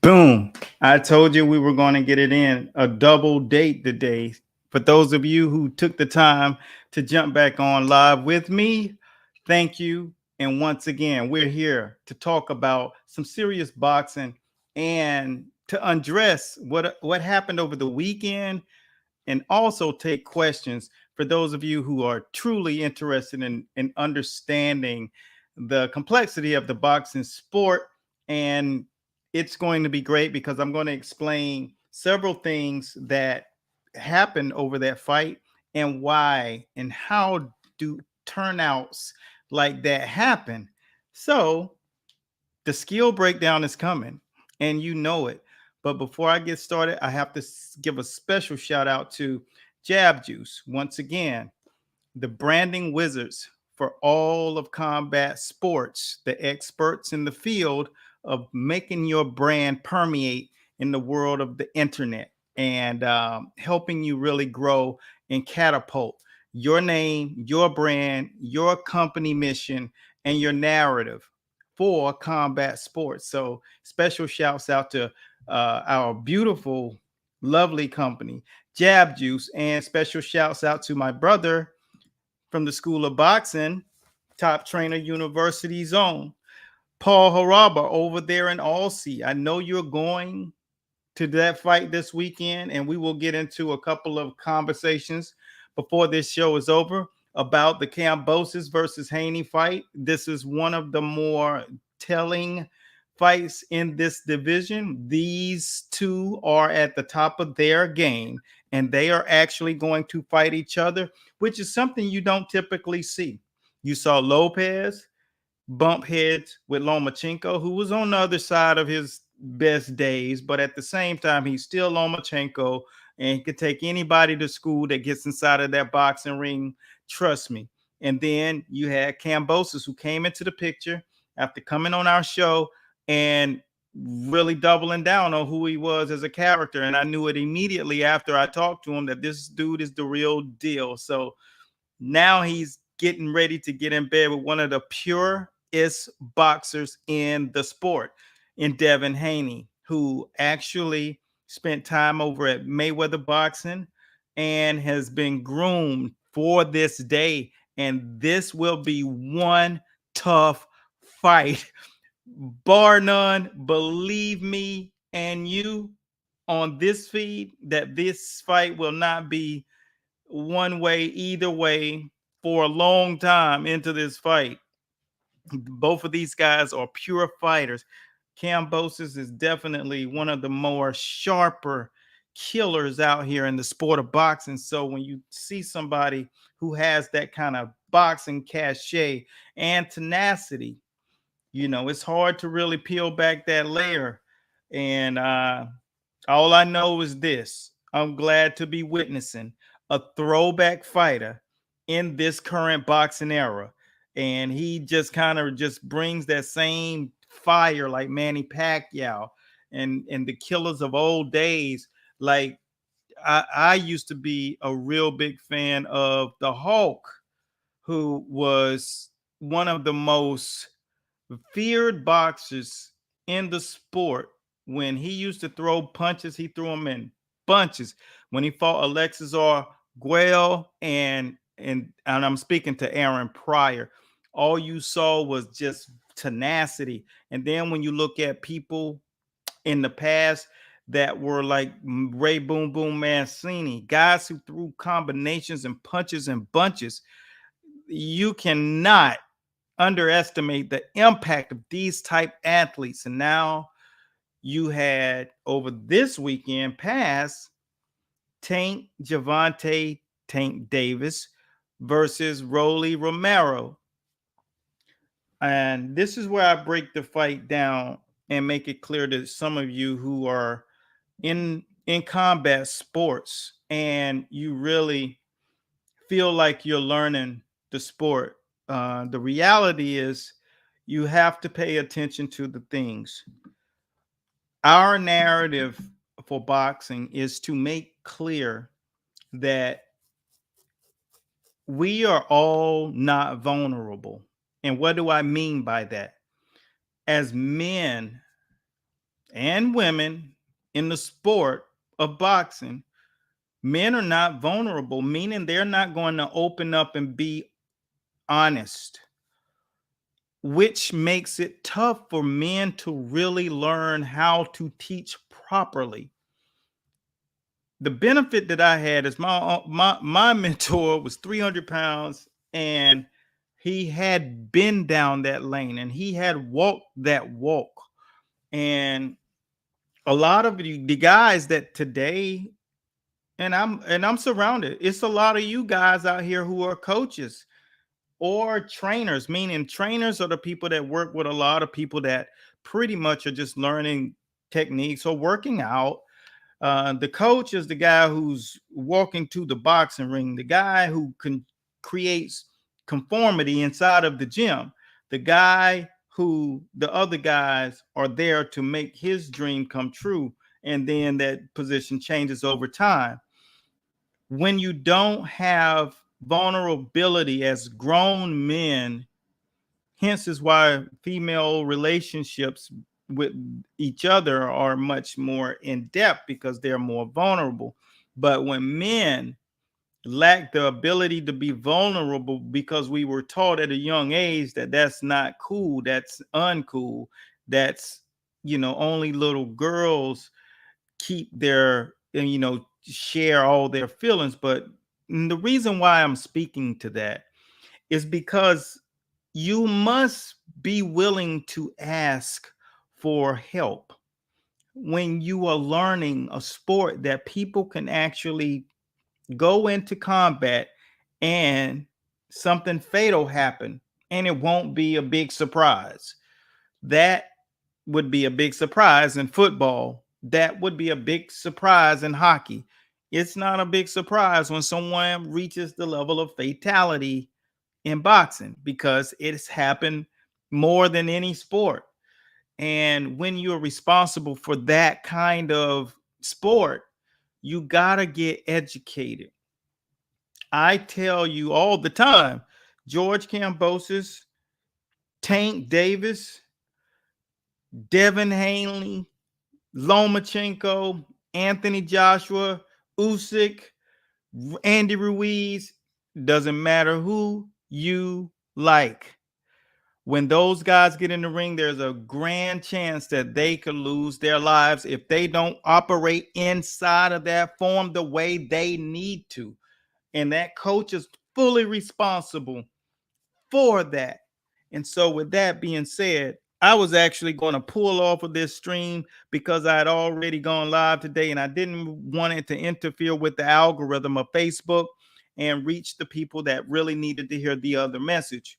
Boom. I told you we were going to get it in a double date today. For those of you who took the time to jump back on live with me, thank you. And once again, we're here to talk about some serious boxing and to undress what happened over the weekend and also take questions for those of you who are truly interested in understanding the complexity of the boxing sport. And it's going to be great because I'm going to explain several things that happened over that fight and why and how do turnouts like that happen. So the skill breakdown is coming and you know it. But before I get started, I have to give a special shout out to Jab Juice. Once again, the branding wizards for all of combat sports, the experts in the field of making your brand permeate in the world of the internet and helping you really grow and catapult your name, your brand, your company mission, and your narrative for combat sports. So special shouts out to our beautiful, lovely company, Jab Juice, and special shouts out to my brother from the School of Boxing, Top Trainer University Zone, Paul Haraba over there in Aussie. I know you're going to that fight this weekend, and we will get into a couple of conversations before this show is over about the Cambosis versus Haney fight. This is one of the more telling fights in this division. These two are at the top of their game, and they are actually going to fight each other, which is something you don't typically see. You saw Lopez bump heads with Lomachenko, who was on the other side of his best days, but at the same time, he's still Lomachenko and he could take anybody to school that gets inside of that boxing ring. Trust me. And then you had Cambosis, who came into the picture after coming on our show and really doubling down on who he was as a character. And I knew it immediately after I talked to him that this dude is the real deal. So now he's getting ready to get in bed with one of the purest boxers in the sport, in Devin Haney, who actually spent time over at Mayweather Boxing and has been groomed for this day. And this will be one tough fight, bar none. Believe me and you on this feed that this fight will not be one way, either way, for a long time into this fight. Both of these guys are pure fighters. Cambosis is definitely one of the more sharper killers out here in the sport of boxing. So when you see somebody who has that kind of boxing cachet and tenacity, you know, it's hard to really peel back that layer. And all I know is this: I'm glad to be witnessing a throwback fighter in this current boxing era. And he just kind of just brings that same fire like Manny Pacquiao and the killers of old days. Like I used to be a real big fan of the Hulk, who was one of the most feared boxers in the sport. When he used to throw punches, he threw them in bunches. When he fought Alexis Arguello and I'm speaking to Aaron Pryor, all you saw was just tenacity. And then when you look at people in the past that were like Ray Boom Boom Mancini, guys who threw combinations and punches and bunches, you cannot underestimate the impact of these type athletes. And now you had over this weekend pass Tank Javante Tank Davis versus Rolly Romero. And this is where I break the fight down and make it clear to some of you who are in combat sports and you really feel like you're learning the sport. The reality is you have to pay attention to the things. Our narrative for boxing is to make clear that we are all not vulnerable. And what do I mean by that? As men, and women in the sport of boxing, men are not vulnerable, meaning they're not going to open up and be honest, which makes it tough for men to really learn how to teach properly. The benefit that I had is my mentor was 300 pounds, and he had been down that lane and he had walked that walk. And a lot of the guys that today, and I'm surrounded, it's a lot of you guys out here who are coaches or trainers, meaning trainers are the people that work with a lot of people that pretty much are just learning techniques or working out. The coach is the guy who's walking to the boxing ring, the guy who creates conformity inside of the gym, the guy who the other guys are there to make his dream come true. And then that position changes over time. When you don't have vulnerability as grown men, hence is why female relationships with each other are much more in depth because they're more vulnerable. But when men lack the ability to be vulnerable because we were taught at a young age that that's not cool, that's uncool, that's, only little girls keep their, share all their feelings. But the reason why I'm speaking to that is because you must be willing to ask for help when you are learning a sport that people can actually go into combat and something fatal happen and it won't be a big surprise. That would be a big surprise in football. That would be a big surprise in hockey. It's not a big surprise when someone reaches the level of fatality in boxing because it's happened more than any sport. And when you're responsible for that kind of sport, you got to get educated. I tell you all the time, George Cambosis, Tank Davis, Devin Haney, Lomachenko, Anthony Joshua, Usyk, Andy Ruiz, doesn't matter who you like. When those guys get in the ring, there's a grand chance that they could lose their lives if they don't operate inside of that form the way they need to. And that coach is fully responsible for that. And so, with that being said, I was actually going to pull off of this stream because I had already gone live today and I didn't want it to interfere with the algorithm of Facebook and reach the people that really needed to hear the other message.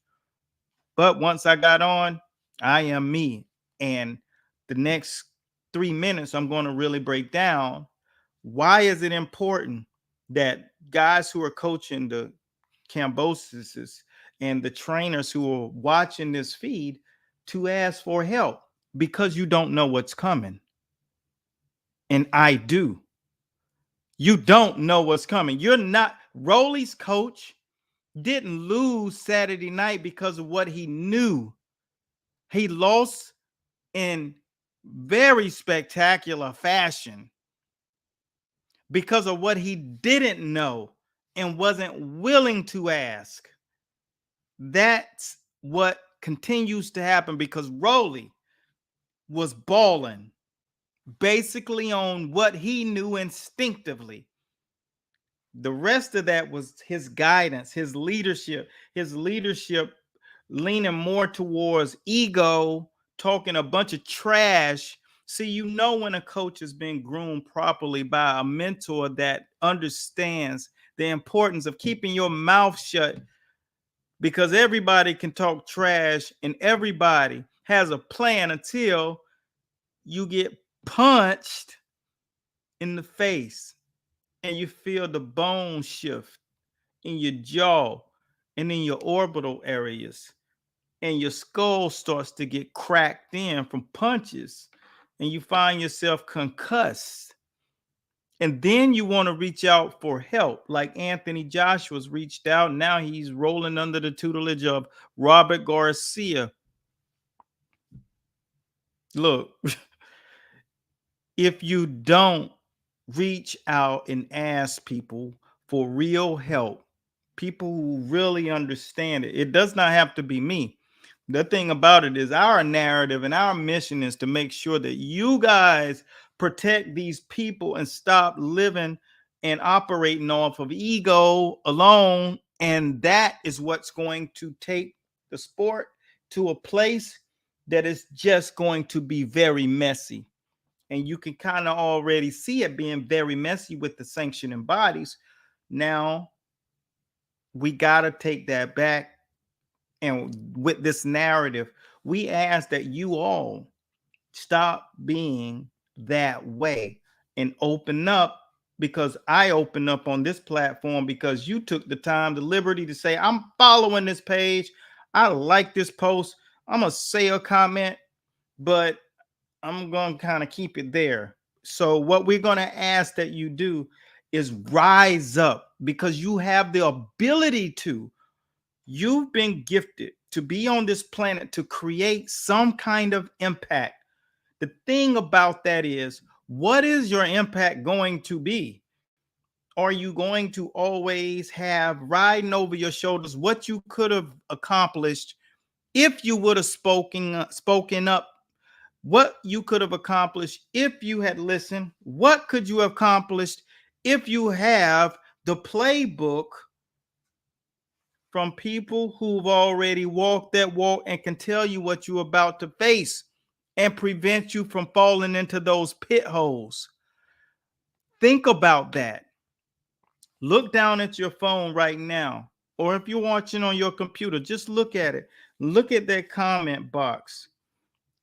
But once I got on, I am me. And the next 3 minutes, I'm going to really break down why is it important that guys who are coaching the Cambosises and the trainers who are watching this feed to ask for help because you don't know what's coming. And I do. You don't know what's coming. You're not. Rolly's coach didn't lose Saturday night because of what he knew. He lost in very spectacular fashion because of what he didn't know and wasn't willing to ask. That's what continues to happen because Rolly was balling basically on what he knew instinctively. The rest of that was his guidance, his leadership leaning more towards ego, talking a bunch of trash. See, when a coach has been groomed properly by a mentor that understands the importance of keeping your mouth shut because everybody can talk trash and everybody has a plan until you get punched in the face and you feel the bone shift in your jaw and in your orbital areas and your skull starts to get cracked in from punches and you find yourself concussed. And then you want to reach out for help, like Anthony Joshua's reached out. Now he's rolling under the tutelage of Robert Garcia. Look, if you don't reach out and ask people for real help, people who really understand it, it does not have to be me. The thing about it is, our narrative and our mission is to make sure that you guys protect these people and stop living and operating off of ego alone. And that is what's going to take the sport to a place that is just going to be very messy. And you can kind of already see it being very messy with the sanctioning bodies. Now we got to take that back. And with this narrative, we ask that you all stop being that way and open up, because I open up on this platform because you took the time, the liberty to say, I'm following this page. I like this post. I'm going to say a comment, but I'm going to kind of keep it there. So what we're going to ask that you do is rise up, because you have the ability to. You've been gifted to be on this planet to create some kind of impact. The thing about that is, what is your impact going to be? Are you going to always have riding over your shoulders what you could have accomplished if you would have spoken up? What you could have accomplished if you had listened? What could you have accomplished if you have the playbook from people who've already walked that walk and can tell you what you're about to face and prevent you from falling into those pit holes? Think about that. Look down at your phone right now, or if you're watching on your computer, just look at it. Look at that comment box.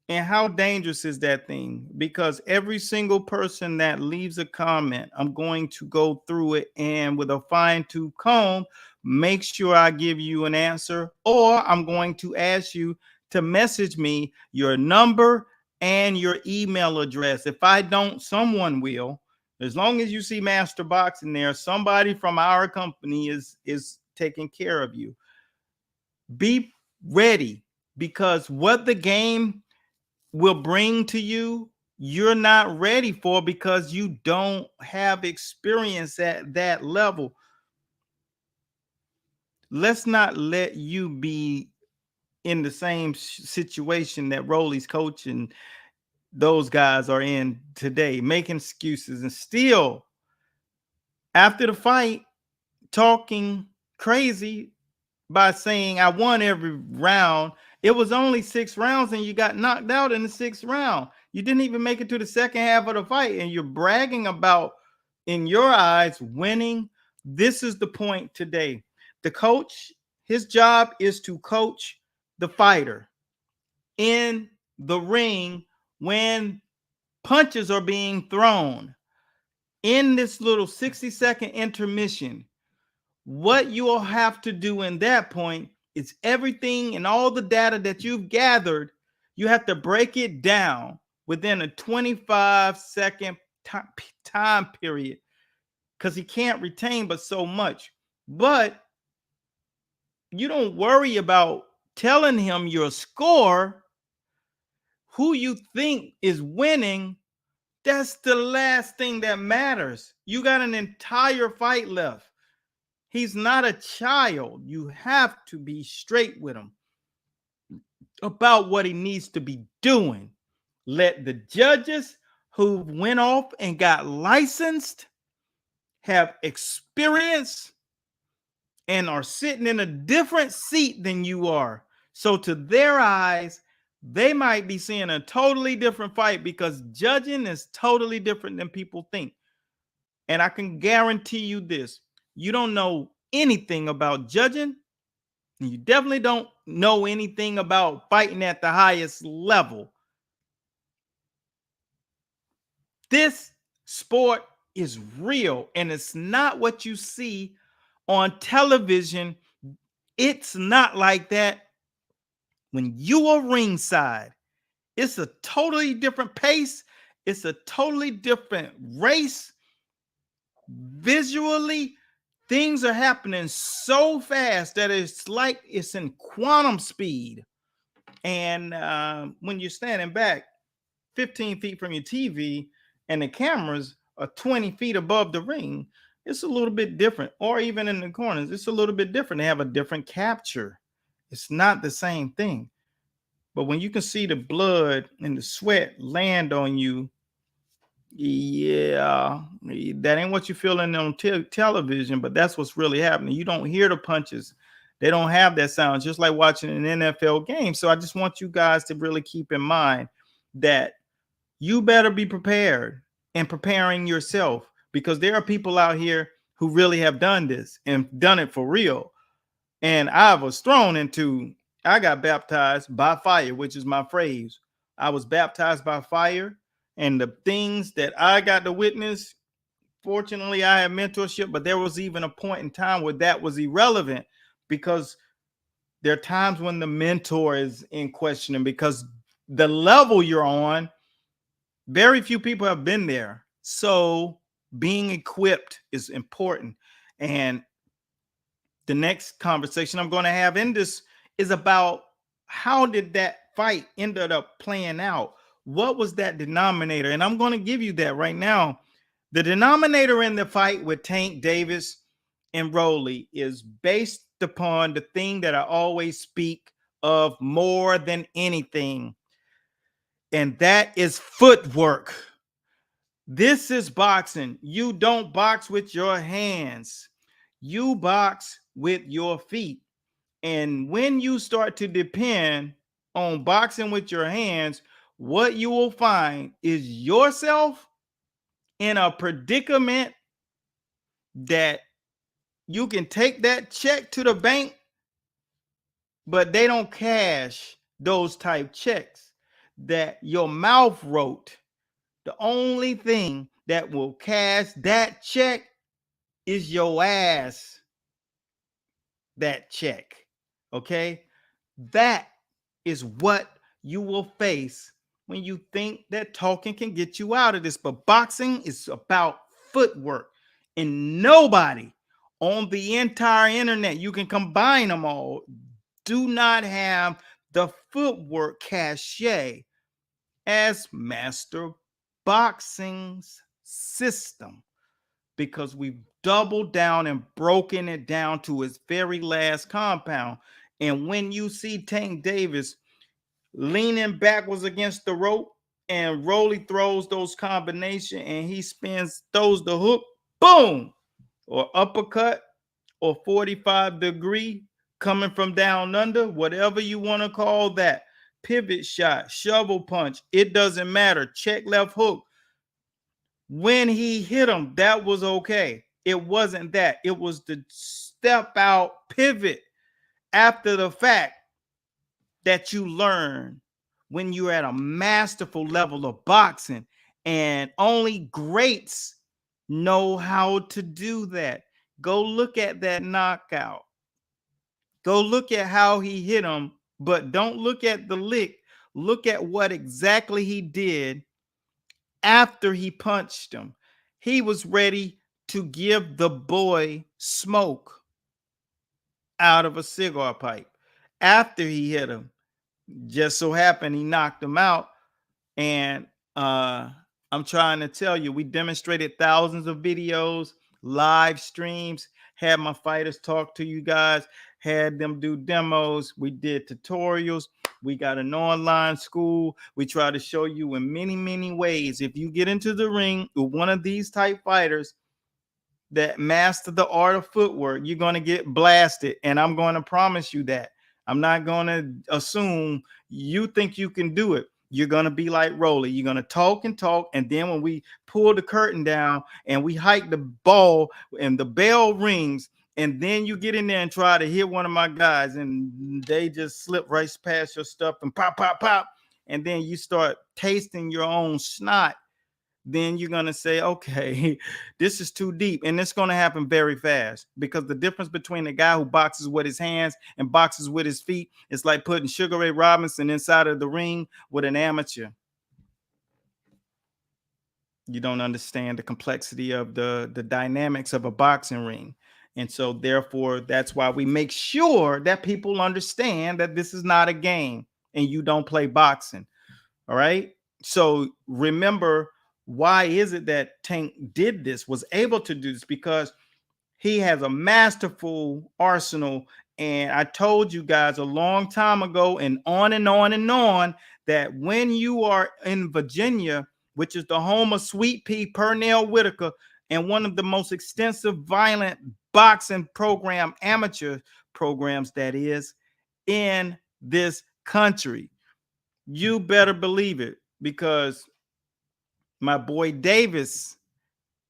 And how dangerous is that thing? Because every single person that leaves a comment, I'm going to go through it and with a fine tooth comb, make sure I give you an answer, or I'm going to ask you to message me your number and your email address. If I don't, someone will. As long as you see Master Box in there, somebody from our company is taking care of you. Be ready, because what the game will bring to you, you're not ready for, because you don't have experience at that level. Let's not let you be in the same situation that Rolly's coach and those guys are in today, making excuses and still, after the fight, talking crazy by saying, I won every round. It was only 6 rounds and you got knocked out in the 6th round. You didn't even make it to the second half of the fight, and you're bragging about, in your eyes, winning. This is the point today. The coach, his job is to coach the fighter in the ring when punches are being thrown. In this little 60-second intermission, what you will have to do in that point is everything and all the data that you've gathered, you have to break it down within a 25-second time period, because he can't retain but so much. But you don't worry about telling him your score, who you think is winning. That's the last thing that matters. You got an entire fight left. He's not a child. You have to be straight with him about what he needs to be doing. Let the judges who went off and got licensed, have experience, and are sitting in a different seat than you are. So to their eyes, they might be seeing a totally different fight, because judging is totally different than people think. And I can guarantee you this: you don't know anything about judging, and you definitely don't know anything about fighting at the highest level. This sport is real, and it's not what you see on television. It's not like that when you are ringside. It's a totally different pace. It's a totally different race. Visually, things are happening so fast that it's like it's in quantum speed. And when you're standing back 15 feet from your TV, and the cameras are 20 feet above the ring, it's a little bit different. Or even in the corners, it's a little bit different. They have a different capture. It's not the same thing. But when you can see the blood and the sweat land on you, yeah, that ain't what you're feeling on television, but that's what's really happening. You don't hear the punches. They don't have that sound, just like watching an NFL game. So I just want you guys to really keep in mind that you better be prepared and preparing yourself, because there are people out here who really have done this and done it for real. And I was thrown into, I got baptized by fire, which is my phrase. I was baptized by fire, and the things that I got to witness, fortunately, I had mentorship, but there was even a point in time where that was irrelevant, because there are times when the mentor is in question, and because the level you're on, very few people have been there. So being equipped is important. And the next conversation I'm going to have in this is about how did that fight ended up playing out? What was that denominator? And I'm going to give you that right now. The denominator in the fight with Tank Davis and Rowley is based upon the thing that I always speak of more than anything, and that is footwork. This is boxing. You don't box with your hands. You box with your feet. And when you start to depend on boxing with your hands, what you will find is yourself in a predicament that you can take that check to the bank, but they don't cash those type checks that your mouth wrote. The only thing that will cash that check is your ass. That check. Okay? That is what you will face when you think that talking can get you out of this. But boxing is about footwork. And nobody on the entire internet, you can combine them all, do not have the footwork cachet as Master Boxing's system, because we've doubled down and broken it down to its very last compound. And when you see Tank Davis leaning backwards against the rope and Rolly throws those combination and he spins, throws the hook, boom, or uppercut or 45-degree coming from down under, whatever you want to call that, pivot shot, shovel punch, it doesn't matter, check left hook. When he hit him, that was okay. It wasn't that. It was the step out pivot after the fact that you learn when you're at a masterful level of boxing. And only greats know how to do that. Go look at that knockout. Go look at how he hit him, but don't look at the lick. Look at what exactly he did after he punched him. He was ready to give the boy smoke out of a cigar pipe after he hit him. Just so happened he knocked him out. And I'm trying to tell you, we demonstrated thousands of videos, live streams, had my fighters talk to you guys, had them do demos. We did tutorials. We got an online school. We try to show you in many, many ways. If you get into the ring with one of these type fighters that master the art of footwork, you're going to get blasted. And I'm going to promise you that. I'm not going to assume you think you can do it. You're going to be like Rolly. You're going to talk and talk. And then when we pull the curtain down and we hike the ball and the bell rings, and then you get in there and try to hit one of my guys and they just slip right past your stuff and pop, pop, pop. And then you start tasting your own snot. Then you're going to say, okay, this is too deep. And it's going to happen very fast, because the difference between a guy who boxes with his hands and boxes with his feet is like putting Sugar Ray Robinson inside of the ring with an amateur. You don't understand the complexity of the dynamics of a boxing ring. And so therefore, that's why we make sure that people understand that this is not a game and you don't play boxing. All right. So remember, Why is it that Tank did this, was able to do this? Because he has a masterful arsenal. And I told you guys a long time ago, and on and on and on, that when you are in Virginia, which is the home of Sweet Pea Pernell Whitaker, and one of the most extensive violent boxing program, amateur programs that is in this country, you better believe it, because my boy Davis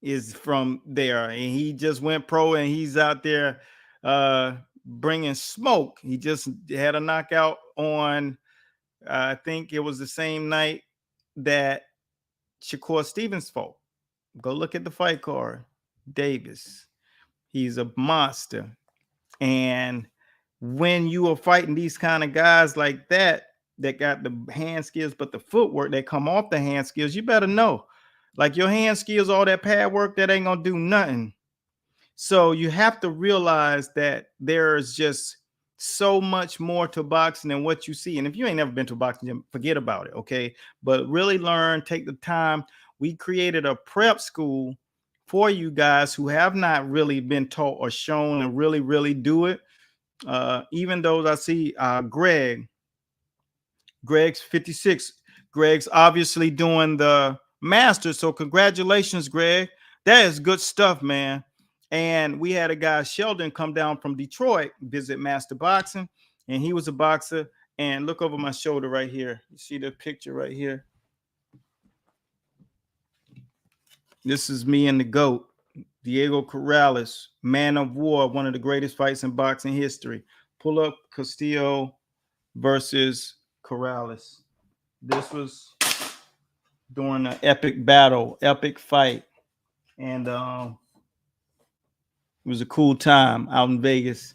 is from there, and he just went pro, and he's out there bringing smoke. He just had a knockout on I think it was the same night that Shakur Stevens fought. Go look at the fight card. Davis, he's a monster. And when you are fighting these kind of guys like that, that got the hand skills, but the footwork that come off the hand skills, you better know. Like your hand skills, all that pad work, that ain't gonna do nothing. So you have to realize that there's just so much more to boxing than what you see. And if you ain't never been to a boxing gym, forget about it, okay? But really learn, take the time. We created a prep school for you guys who have not really been taught or shown and really do it. Even though I see Greg's 56. Greg's obviously doing the Masters. So congratulations, Greg. That is good stuff, man. And we had a guy, Sheldon, come down from Detroit, visit Master Boxing, and he was a boxer. And look over my shoulder right here. You see the picture right here? This is me and the GOAT, Diego Corrales, Man of War, one of the greatest fights in boxing history. Pull up Castillo versus Corrales. This was during an epic battle, epic fight. And it was a cool time out in Vegas.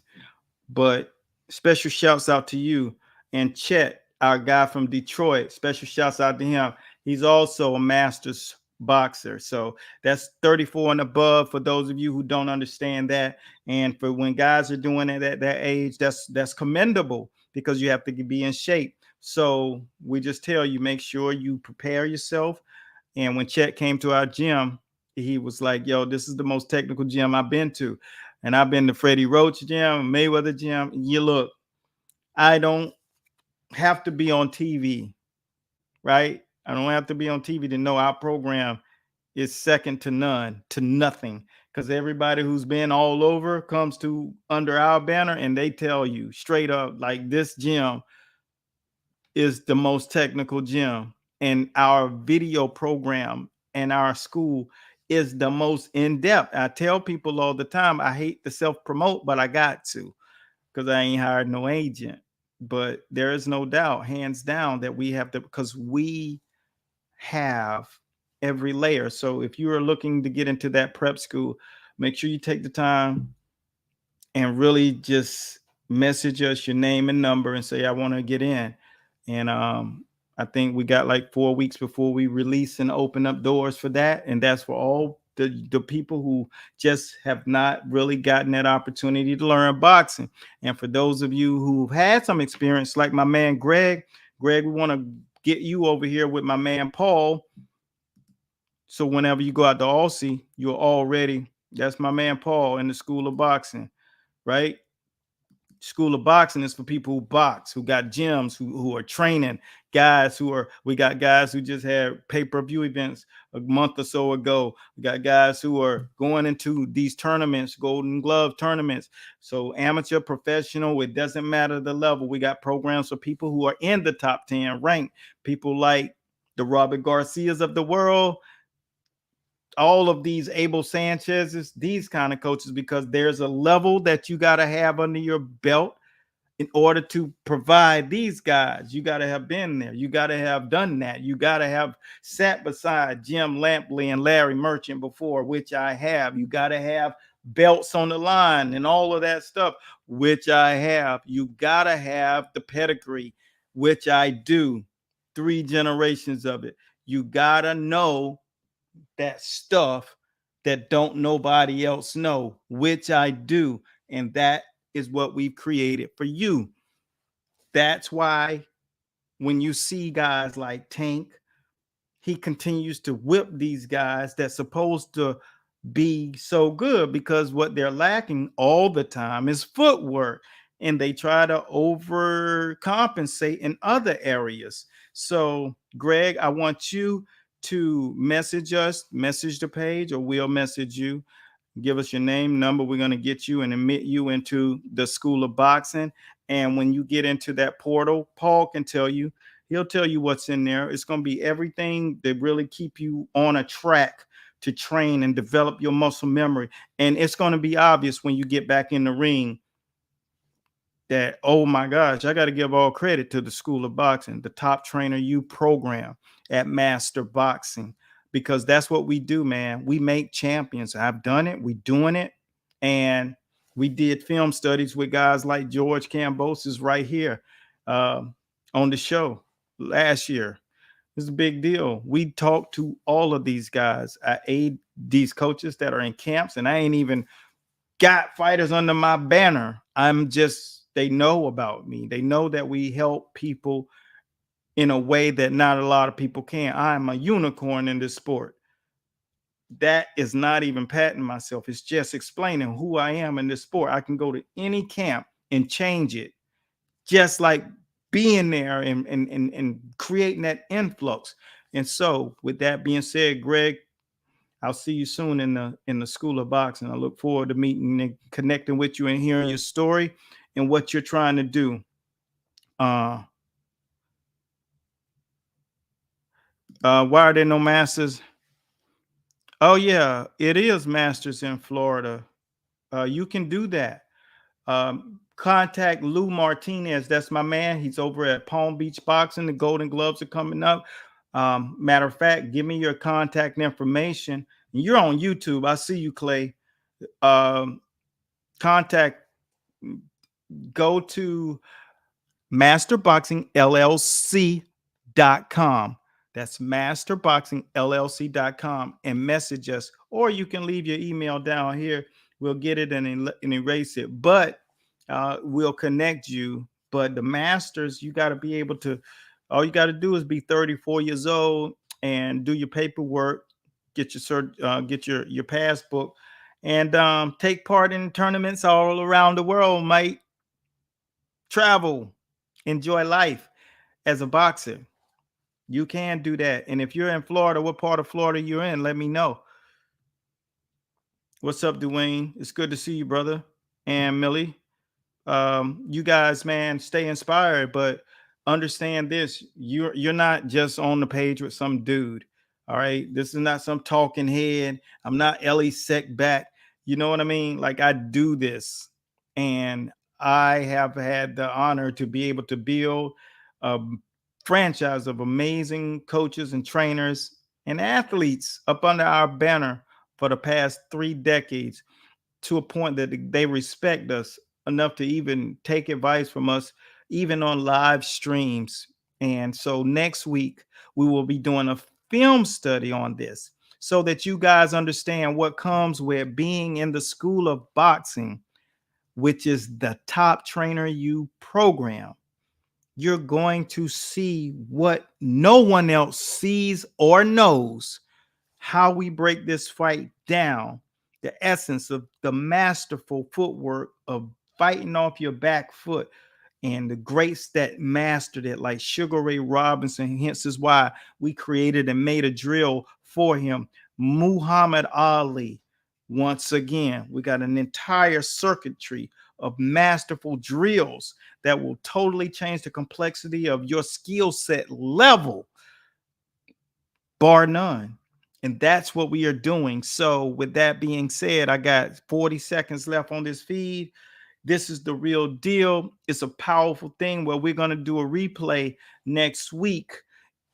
But special shouts out to you. And Chet, our guy from Detroit, special shouts out to him. He's also a Masters boxer. So that's 34 and above for those of you who don't understand that. And for when guys are doing it at that age, that's commendable, because you have to be in shape. So we just tell you, make sure you prepare yourself. And when Chet came to our gym, he was like, yo, this is the most technical gym I've been to. And I've been to Freddie Roach gym, Mayweather gym. You look, I don't have to be on TV, right? I don't have to be on TV to know our program is second to none, to nothing. Because everybody who's been all over comes to under our banner, and they tell you straight up, like, this gym is the most technical gym, and our video program and our school is the most in-depth. I tell people all the time, I hate to self-promote, but I got to, because I ain't hired no agent. But there is no doubt, hands down, that we have to, because we have every layer. So if you are looking to get into that prep school, make sure you take the time and really just message us your name and number and say, I want to get in. And I think we got like 4 weeks before we release and open up doors for that. And that's for all the people who just have not really gotten that opportunity to learn boxing. And for those of you who've had some experience, like my man Greg, we want to get you over here with my man Paul. So whenever you go out to Aussie, you're all ready. That's my man Paul in the School of Boxing, right? School of Boxing is for people who box, who got gyms, who are training guys, we got guys who just had pay-per-view events a month or so ago. We got guys who are going into these tournaments, Golden Glove tournaments. So amateur, professional, it doesn't matter the level. We got programs for people who are in the top 10 ranked, people like the Robert Garcias of the world, all of these Abel Sanchez's, these kind of coaches, because there's a level that you got to have under your belt in order to provide these guys. You got to have been there. You got to have done that. You got to have sat beside Jim Lampley and Larry Merchant before, which I have. You got to have belts on the line and all of that stuff, which I have. You got to have the pedigree, which I do. 3 generations of it. You got to know that stuff that don't nobody else know, which I do. And that is what we've created for you. That's why when you see guys like Tank, he continues to whip these guys that's supposed to be so good, because what they're lacking all the time is footwork, and they try to overcompensate in other areas. So Greg, I want you to message us, message the page, or we'll message you. Give us your name, number. We're going to get you and admit you into the School of Boxing. And when you get into that portal, Paul can tell you, he'll tell you what's in there. It's going to be everything that really keep you on a track to train and develop your muscle memory. And it's going to be obvious when you get back in the ring that, oh my gosh, I got to give all credit to the School of Boxing, the Top Trainer U program at Master Boxing, because that's what we do, man. We make champions. I've done it. We doing it. And we did film studies with guys like George Cambosis right here on the show last year. It's a big deal. We talked to all of these guys. I aid these coaches that are in camps, and I ain't even got fighters under my banner. I'm just, they know about me. They know that we help people in a way that not a lot of people can. I'm a unicorn in this sport. That is not even patting myself. It's just explaining who I am in this sport. I can go to any camp and change it, just like being there and creating that influx. And so, with that being said, Greg, I'll see you soon in the School of Boxing. I look forward to meeting and connecting with you and hearing your story and what you're trying to do. Why are there no masters? Oh yeah, it is masters in Florida. You can do that. Contact Lou Martinez. That's my man. He's over at Palm Beach Boxing. The Golden Gloves are coming up. Matter of fact, give me your contact information. You're on YouTube. I see you, Clay. Contact, go to masterboxingllc.com. That's masterboxingllc.com and message us, or you can leave your email down here. We'll get it and erase it, but we'll connect you. But the masters, you got to be able to, all you got to do is be 34 years old and do your paperwork, get your passbook, and take part in tournaments all around the world, mate. Travel, enjoy life as a boxer. You can do that. And if you're in Florida, what part of Florida you're in, let me know. What's up, Dwayne? It's good to see you, brother. And Millie, you guys, man, stay inspired, but understand this: you're not just on the page with some dude. All right, this is not some talking head. I'm not Ellie Sec back. You know what I mean? Like, I do this, and I have had the honor to be able to build a franchise of amazing coaches and trainers and athletes up under our banner for the past 3 decades, to a point that they respect us enough to even take advice from us, even on live streams. And so next week, we will be doing a film study on this so that you guys understand what comes with being in the School of Boxing, which is the Top Trainer U program. You're going to see what no one else sees or knows, how we break this fight down, the essence of the masterful footwork of fighting off your back foot, and the greats that mastered it, like Sugar Ray Robinson. Hence is why we created and made a drill for him. Muhammad Ali. Once again, we got an entire circuitry of masterful drills that will totally change the complexity of your skill set level, bar none. And that's what we are doing. So, with that being said, I got 40 seconds left on this feed. This is the real deal. It's a powerful thing where we're going to do a replay next week.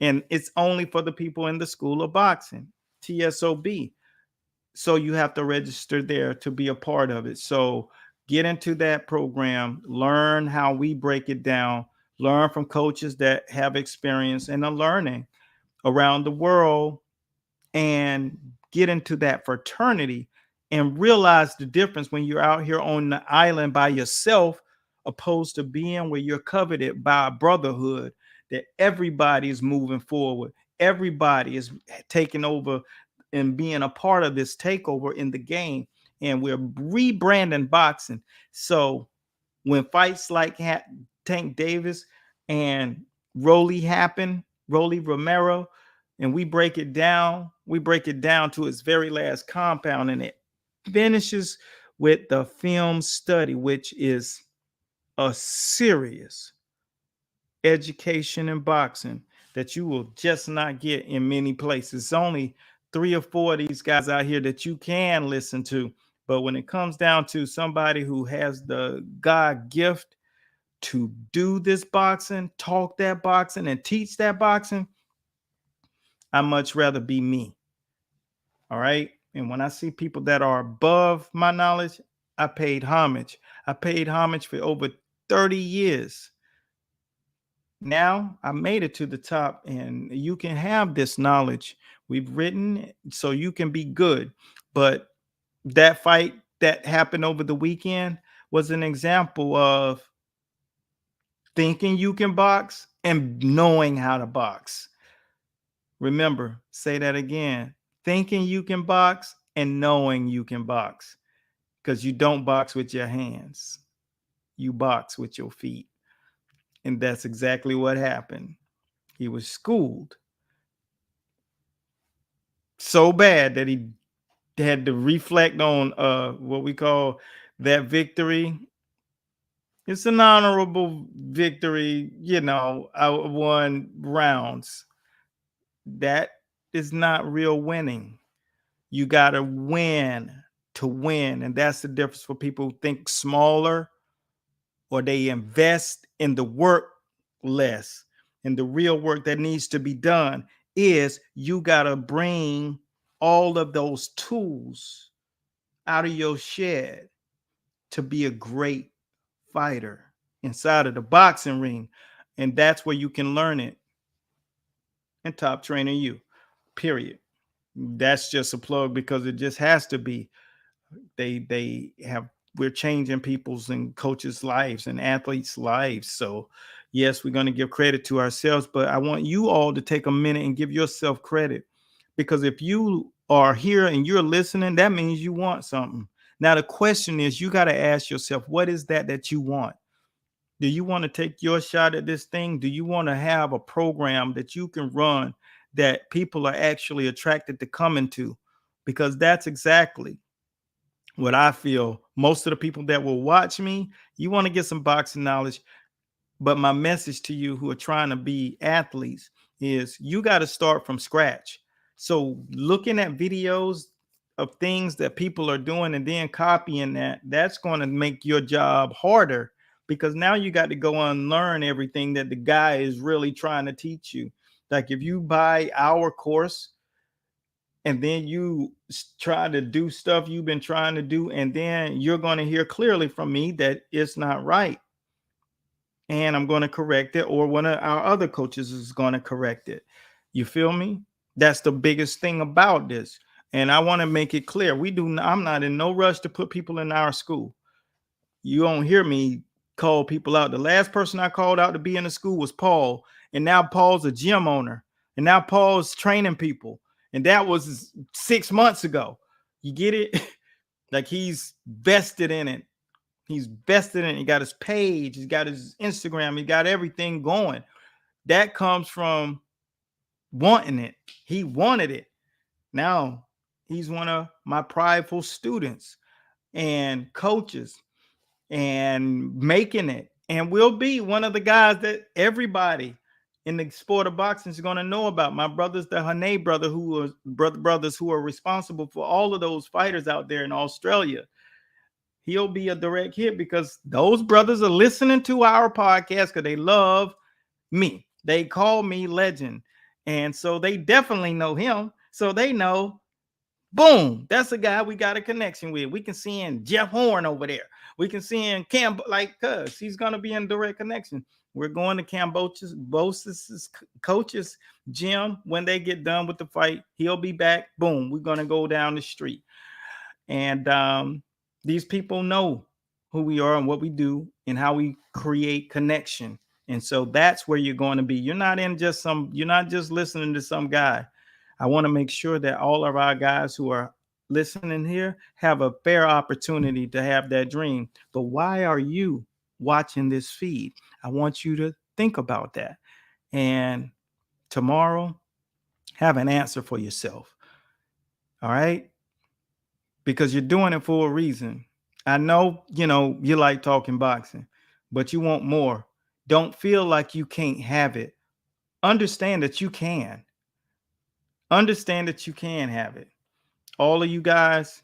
And it's only for the people in the School of Boxing, TSOB. So you have to register there to be a part of it. So get into that program, learn how we break it down, learn from coaches that have experience and are learning around the world, and get into that fraternity and realize the difference when you're out here on the island by yourself, opposed to being where you're coveted by a brotherhood that everybody is moving forward. Everybody is taking over and being a part of this takeover in the game. And we're rebranding boxing. So when fights like Tank Davis and Rolly Romero, and we break it down to its very last compound, and it finishes with the film study, which is a serious education in boxing that you will just not get in many places. It's only 3 or 4 of these guys out here that you can listen to. But when it comes down to somebody who has the God gift to do this boxing, talk that boxing, and teach that boxing, I much rather be me. All right. And when I see people that are above my knowledge, I paid homage. I paid homage for over 30 years. Now I made it to the top, and you can have this knowledge. We've written so you can be good. But that fight that happened over the weekend was an example of thinking you can box and knowing how to box. Remember, say that again. Thinking you can box and knowing you can box, because you don't box with your hands. You box with your feet. And that's exactly what happened. He was schooled so bad that he had to reflect on what we call that victory. It's an honorable victory, I won rounds. That is not real winning. You got to win to win. And that's the difference for people who think smaller or they invest in the work less. And the real work that needs to be done is you got to bring all of those tools out of your shed to be a great fighter inside of the boxing ring. And that's where you can learn it. And Top Trainer U, period. That's just a plug because it just has to be. We're changing people's and coaches' lives and athletes' lives. So yes, we're going to give credit to ourselves, but I want you all to take a minute and give yourself credit, because if you are here and you're listening, that means you want something. Now the question is, you got to ask yourself, what is that you want? Do you want to take your shot at this thing? Do you want to have a program that you can run that people are actually attracted to coming to? Because that's exactly what I feel. Most of the people that will watch me, you want to get some boxing knowledge. But my message to you who are trying to be athletes is you got to start from scratch. So looking at videos of things that people are doing and then copying that's going to make your job harder, because now you got to go and learn everything that the guy is really trying to teach you. Like if you buy our course and then you try to do stuff you've been trying to do, and then you're going to hear clearly from me that it's not right. And I'm going to correct it, or one of our other coaches is going to correct it. You feel me? That's the biggest thing about this. And I want to make it clear. I'm not in no rush to put people in our school. You don't hear me call people out. The last person I called out to be in the school was Paul. And now Paul's a gym owner. And now Paul's training people. And that was 6 months ago. You get it? Like he's vested in it. He's vested in it. He got his page. He's got his Instagram. He got everything going. That comes from wanting it. He wanted it. Now he's one of my prideful students and coaches and making it. And will be one of the guys that everybody in the sport of boxing is going to know about. My brothers, the Haney brothers who are responsible for all of those fighters out there in Australia. He'll be a direct hit because those brothers are listening to our podcast because they love me. They call me legend. And so they definitely know him. So they know, boom, that's a guy we got a connection with. We can see in Jeff Horn over there. We can see in cuz he's going to be in direct connection. We're going to Cambosis coach's gym when they get done with the fight. He'll be back. Boom, we're going to go down the street. And these people know who we are and what we do and how we create connection And so that's where you're going to be. You're not just listening to some guy. I want to make sure that all of our guys who are listening here have a fair opportunity to have that dream. But why are you watching this feed? I want you to think about that. And tomorrow, have an answer for yourself. All right? Because you're doing it for a reason. I know, you like talking boxing, but you want more. Don't feel like you can't have it. Understand that you can. Understand that you can have it. All of you guys,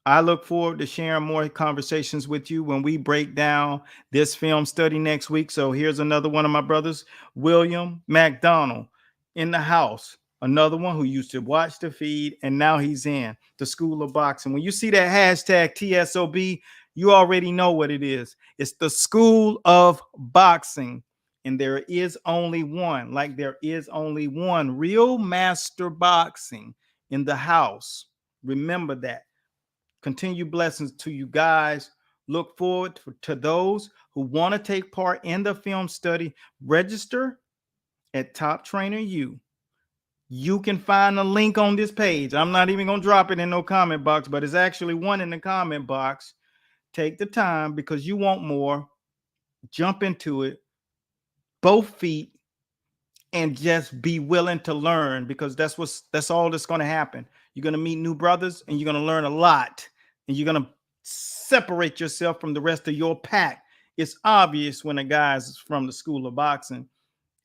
I look forward to sharing more conversations with you when we break down this film study next week. So here's another one of my brothers, William McDonald, in the house. Another one who used to watch the feed, and now he's in the School of Boxing. When you see that hashtag TSOB, you already know what it is. It's the School of Boxing. And there is only one, like there is only one real master boxing in the house. Remember that. Continue blessings to you guys. Look forward to those who want to take part in the film study. Register at Top Trainer U. You can find a link on this page. I'm not even going to drop it in no comment box, but it's actually one in the comment box. Take the time because you want more. Jump into it. Both feet. And just be willing to learn, because that's all that's going to happen. You're going to meet new brothers and you're going to learn a lot, and you're going to separate yourself from the rest of your pack. It's obvious when a guy's from the School of Boxing.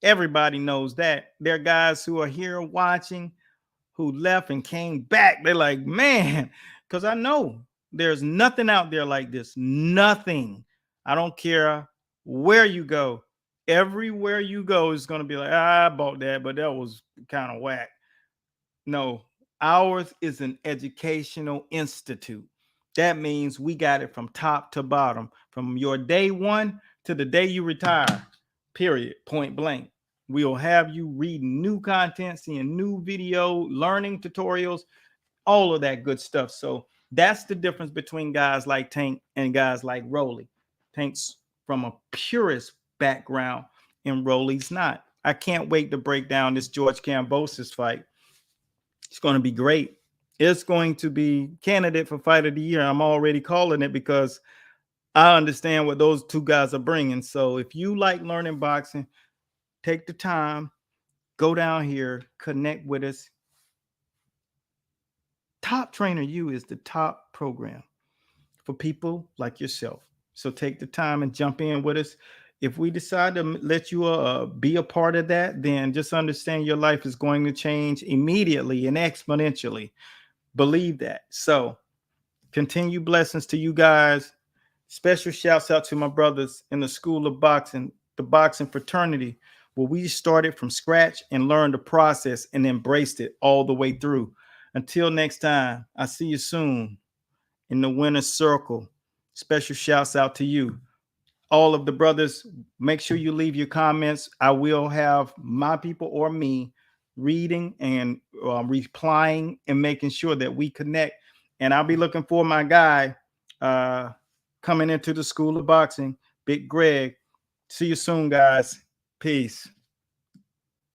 Everybody knows that. There are guys who are here watching who left and came back. They're like, man, because I know there's nothing out there like this. Nothing. I don't care where you go. Everywhere you go is going to be like, I bought that, but that was kind of whack. No, ours is an educational institute. That means we got it from top to bottom, from your day one to the day you retire, period, point blank. We'll have you reading new content, seeing new video, learning tutorials, all of that good stuff. So that's the difference between guys like Tank and guys like Rolly. Tank's from a purist background and Rolly's not. I can't wait to break down this George Cambosis fight. It's going to be great. It's going to be candidate for fight of the year. I'm already calling it because I understand what those two guys are bringing. So if you like learning boxing, take the time, go down here, connect with us. Top Trainer U is the top program for people like yourself. So take the time and jump in with us. If we decide to let you be a part of that, then just understand your life is going to change immediately and exponentially. Believe that. So continue blessings to you guys. Special shouts out to my brothers in the School of Boxing, the boxing fraternity, where we started from scratch and learned the process and embraced it all the way through. Until next time, I see you soon in the winner's circle. Special shouts out to you. All of the brothers, make sure you leave your comments. I will have my people or me reading and replying and making sure that we connect. And I'll be looking for my guy coming into the School of Boxing, Big Greg. See you soon, guys. Peace.